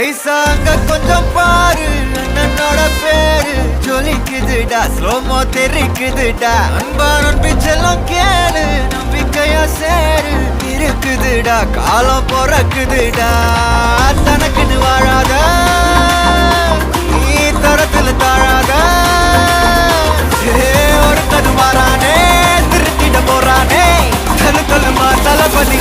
ஐசாங்க கொஞ்சம் பாரு அண்ணனோட பேரு ஜொலிக்குதுடா ஸ்லோமோ தெரிக்குதுடா அன்பான பிச்செல்லாம் கேளு நம்பிக்கையா சேரு இருக்குதுடா காலம் பிறக்குதுடா தனக்குன்னு வாழாத நீ தரத்துல தாழாத ஒரு கது மாறானே திருத்திட போறானே தலு தலுமா தளபதி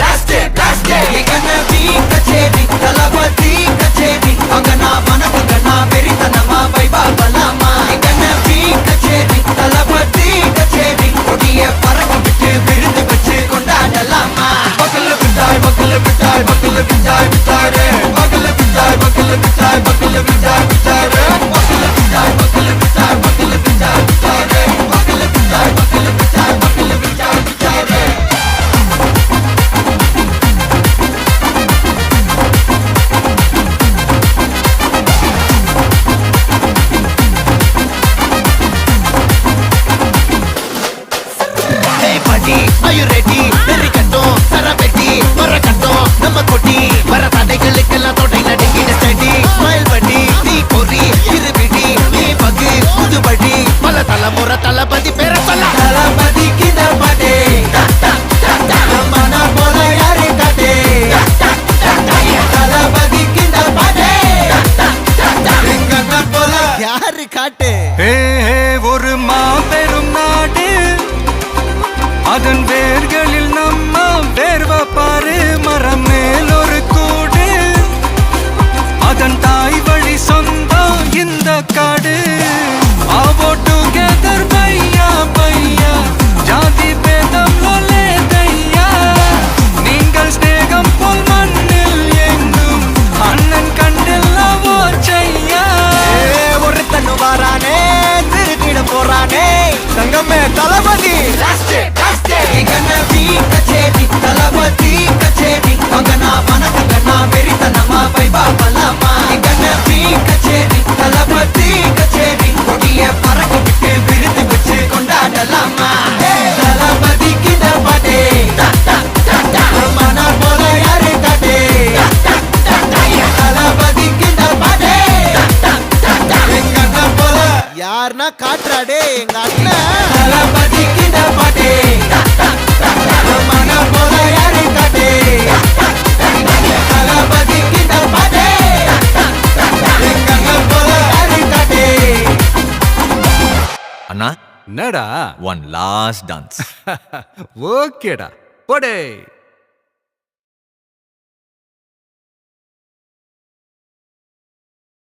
தளபதி கச்சேரி அங்கனா மனசுங்கனா வெறித்தனமா வைபா பலாமா எங்கனவி கச்சேரி தளபதி கச்சேரி கொடிய பறக்க விட்டு விருந்து வச்சு கொண்டாடலாமா பக்கல விட்டாய் பக்கல விட்டாய் பக்கல விட்டாய் விட்டாரே பக்கல விட்டாய் பக்கல விட்டாய் பக்கல விட்டாய் விட்டாரே பக்கல விட்டாய் பக்கல விட்டாய் பக்கல விட்டாய் விட்டாரே பக்கல விட்டாய் பக்கல விட்டாய் பக்கல விட்டாய் விட்டாரே Are you ready? Very கட்டும் சரபெட்டி வர கட்டும் நம்ம கொட்டி வர தடைகளுக்கெல்லாம் தொடை நடுங்கிட ஸ்டடி ஸ்மைல் பண்ணி நீ பொறி இருபிடி நீ பகு புதுபடி பல தலைமுறை தளபதி பேர சொல்ல தளபதி கித பாட்டே மன போல யாரு காட்டே தளபதி கித பாட்டே எங்க போல யாரு காட்டே ஒரு மாபெரும் நாடு அதன் வேர்களில் நம்ம வேர்வ பாரு மரம் மேல் ஒரு கூடு அதன் தாய் வழி சொந்தம் இந்த காடு ஆவோ டுகெதர் பையா பையா ஜாதி பேதம் லோலே தையா நீங்கள் ஸ்நேகம் போல் மண்ணில் எங்கும் அண்ணன் கண்டெல்லாவோ செய்யா ஒரு தன்னு வாரானே திருத்திட போறானே தங்கமே தளபதி கச்சேரி தளபதி கச்சேரி அங்கனா மனசங்கனா வெறித்தனமா வைபா பலாமா எங்கனவி கச்சேரி தளபதி கச்சேரி கொடிய பறக்க விட்டு விருந்து வச்சு கொண்டாடலாமா தளபதி கிட்ட பாட்டே மன போல யாரு காட்டே தளபதி கிட்ட பாட்டே எங்க போல யாருன்னா காட்டுறாடே எங்க அண்ணன் தளபதி கிட்ட பாட்டே மன போல யாரு காட்டே தளபதி கிட்ட பாட்டே எங்க போல யாரு காட்டே அண்ணா என்னடா ஒன் லாஸ்ட் டான்ஸ் ஓகேடா போடே